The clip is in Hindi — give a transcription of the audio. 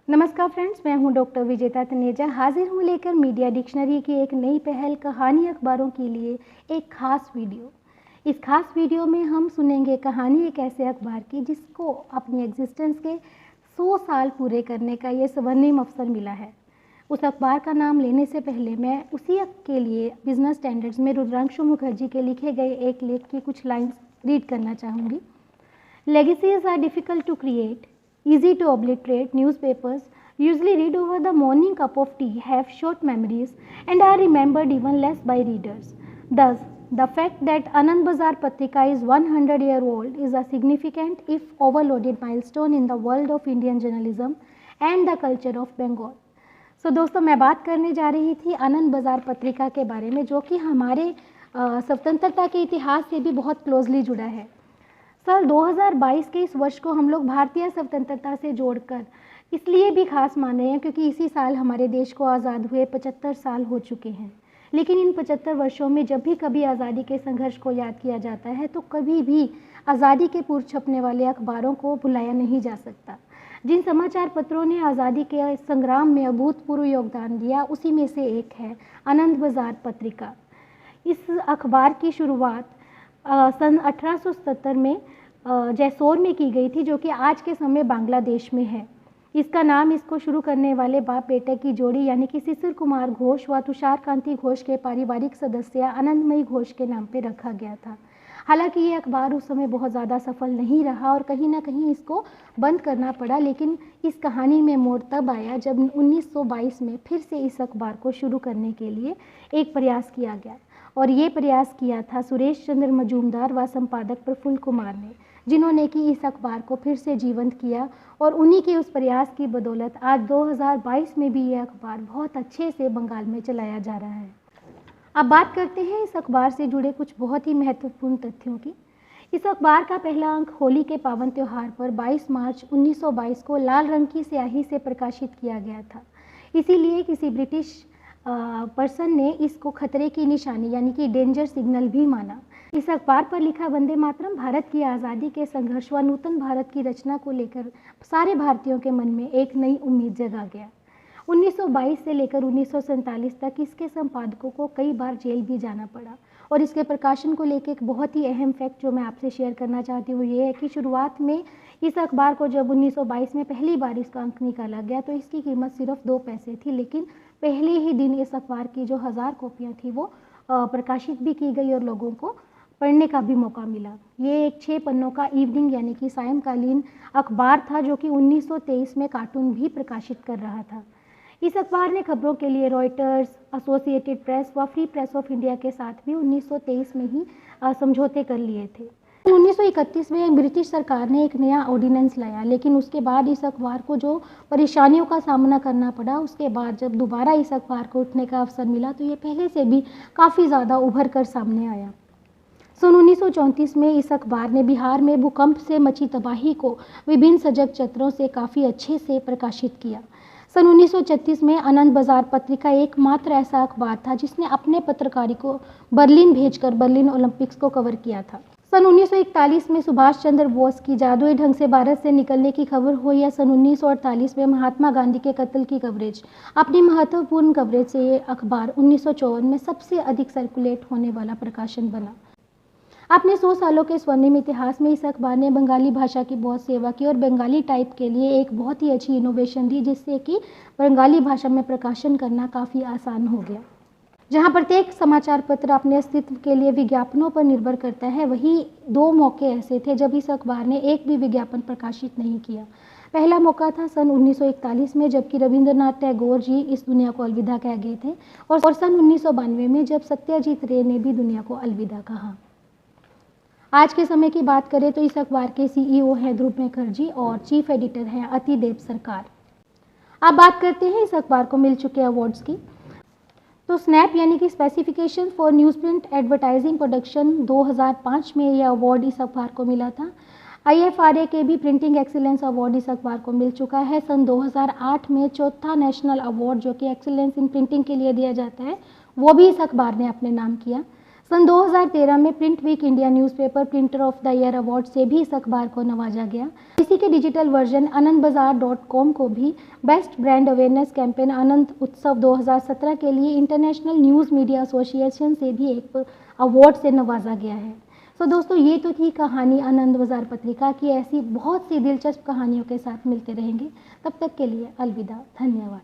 नमस्कार फ्रेंड्स, मैं हूं डॉक्टर विजेता तनेजा। हाजिर हूं लेकर मीडिया डिक्शनरी की एक नई पहल कहानी अखबारों के लिए एक खास वीडियो। इस खास वीडियो में हम सुनेंगे कहानी एक ऐसे अखबार की जिसको अपनी एग्जिस्टेंस के 100 साल पूरे करने का ये स्वर्णिम अवसर मिला है। उस अखबार का नाम लेने से पहले मैं उसी के लिए बिजनेस स्टैंडर्ड्स में रुद्रांशु मुखर्जी के लिखे गए एक लेख की कुछ लाइन्स रीड करना चाहूँगी। Legacies are difficult to create, easy to obliterate. Newspapers, usually read over the morning cup of tea, have short memories and are remembered even less by readers. Thus, the fact that Anand Bazar Patrika is 100-year-old is a significant, if overloaded, milestone in the world of Indian journalism and the culture of Bengal. So, दोस्तों मैं बात करने जा रही थी आनंद बाजार पत्रिका के बारे में, जो कि हमारे स्वतंत्रता के इतिहास से भी बहुत क्लोजली जुड़ा है। साल 2022 के इस वर्ष को हम लोग भारतीय स्वतंत्रता से जोड़कर इसलिए भी खास मान रहे हैं क्योंकि इसी साल हमारे देश को आज़ाद हुए 75 साल हो चुके हैं। लेकिन इन 75 वर्षों में जब भी कभी आज़ादी के संघर्ष को याद किया जाता है तो कभी भी आज़ादी के पूर्व छपने वाले अखबारों को भुलाया नहीं जा सकता। जिन समाचार पत्रों ने आज़ादी के संग्राम में अभूतपूर्व योगदान दिया उसी में से एक है आनंद बाजार पत्रिका। इस अखबार की शुरुआत सन 1877 में जैसोर में की गई थी, जो कि आज के समय बांग्लादेश में है। इसका नाम इसको शुरू करने वाले बाप बेटे की जोड़ी यानी कि शिशिर कुमार घोष व तुषार कांति घोष के पारिवारिक सदस्य आनंदमयी घोष के नाम पे रखा गया था। हालांकि ये अखबार उस समय बहुत ज़्यादा सफल नहीं रहा और कहीं ना कहीं इसको बंद करना पड़ा, लेकिन इस कहानी में मोड़ तब आया जब 1922 में फिर से इस अखबार को शुरू करने के लिए एक प्रयास किया गया और ये प्रयास किया था सुरेश चंद्र मजूमदार व संपादक प्रफुल्ल कुमार ने, जिन्होंने कि इस अखबार को फिर से जीवंत किया और उन्हीं के उस प्रयास की बदौलत आज 2022 में भी ये अखबार बहुत अच्छे से बंगाल में चलाया जा रहा है। अब बात करते हैं इस अखबार से जुड़े कुछ बहुत ही महत्वपूर्ण तथ्यों की। इस अखबार का पहला अंक होली के पावन त्यौहार पर 22 मार्च 1922 को लाल रंग की स्याही से प्रकाशित किया गया था। इसीलिए किसी ब्रिटिश पर्सन ने इसको खतरे की निशानी यानी कि डेंजर सिग्नल भी माना। इस अखबार पर लिखा वंदे मातरम भारत की आज़ादी के संघर्ष व नूतन भारत की रचना को लेकर सारे भारतीयों के मन में एक नई उम्मीद जगा गया। 1922 से लेकर 1947 तक इसके संपादकों को कई बार जेल भी जाना पड़ा और इसके प्रकाशन को लेकर एक बहुत ही अहम फैक्ट जो मैं आपसे शेयर करना चाहती हूँ ये है कि शुरुआत में इस अखबार को जब 1922 में पहली बार इसका अंक निकाला गया तो इसकी कीमत सिर्फ 2 पैसे थी, लेकिन पहले ही दिन इस अखबार की जो 1000 कॉपियाँ थी वो प्रकाशित भी की गई और लोगों को पढ़ने का भी मौका मिला। ये एक 6 पन्नों का इवनिंग यानी कि सायंकालीन अखबार था जो कि 1923 में कार्टून भी प्रकाशित कर रहा था। इस अखबार ने खबरों के लिए रॉयटर्स, एसोसिएटेड प्रेस व फ्री प्रेस ऑफ इंडिया के साथ भी 1923 में ही समझौते कर लिए थे। 1931 में ब्रिटिश सरकार ने एक नया ऑर्डिनेंस लाया, लेकिन उसके बाद इस अखबार को जो परेशानियों का सामना करना पड़ा, उसके बाद जब दोबारा इस अखबार को उठने का अवसर मिला तो ये पहले से भी काफ़ी ज़्यादा उभर कर सामने आया। सन 1934 में इस अखबार ने बिहार में भूकंप से मची तबाही को विभिन्न सजग चित्रों से काफ़ी अच्छे से प्रकाशित किया। सन 1936 में आनंद बाजार पत्रिका एकमात्र ऐसा अखबार था जिसने अपने पत्रकारी को बर्लिन भेजकर बर्लिन ओलंपिक्स को कवर किया था। सन 1941 में सुभाष चंद्र बोस की जादुई ढंग से भारत से निकलने की खबर हो या सन 1948 में महात्मा गांधी के कत्ल की कवरेज, अपनी महत्वपूर्ण कवरेज से ये अखबार 1954 में सबसे अधिक सर्कुलेट होने वाला प्रकाशन बना। अपने 100 सालों के स्वर्णिम इतिहास में इस अखबार ने बंगाली भाषा की बहुत सेवा की और बंगाली टाइप के लिए एक बहुत ही अच्छी इनोवेशन दी, जिससे कि बंगाली भाषा में प्रकाशन करना काफ़ी आसान हो गया। जहां प्रत्येक समाचार पत्र अपने अस्तित्व के लिए विज्ञापनों पर निर्भर करता है, वहीं 2 मौके ऐसे थे जब इस अखबार ने एक भी विज्ञापन प्रकाशित नहीं किया। पहला मौका था सन 1941 में, जबकि रविंद्रनाथ टैगोर जी इस दुनिया को अलविदा कह गए थे, और सन 1992 में जब सत्यजीत रे ने भी दुनिया को अलविदा कहा। आज के समय की बात करें तो इस अखबार के CEO हैं ध्रुव मुखर्जी और चीफ एडिटर हैं अतिदेव सरकार। अब बात करते हैं इस अखबार को मिल चुके अवार्ड्स की। तो स्नैप यानी कि specification for news print advertising production 2005 में यह अवार्ड इस अखबार को मिला था। IFRA के भी प्रिंटिंग एक्सीलेंस अवार्ड इस अखबार को मिल चुका है। सन 2008 में चौथा नेशनल अवार्ड जो कि एक्सीलेंस इन प्रिंटिंग के लिए दिया जाता है वो भी इस अखबार ने अपने नाम किया। सन 2013 में print week India newspaper printer of the year award से भी इस अखबार को नवाजा गया। इसी के डिजिटल वर्जन आनंदबाजार.com को भी बेस्ट ब्रांड अवेयरनेस कैंपेन आनंद उत्सव 2017 के लिए इंटरनेशनल न्यूज़ मीडिया एसोसिएशन से भी एक अवार्ड से नवाजा गया है। तो दोस्तों, ये तो थी कहानी आनंद बाजार पत्रिका की। ऐसी बहुत सी दिलचस्प कहानियों के साथ मिलते रहेंगे। तब तक के लिए अलविदा, धन्यवाद।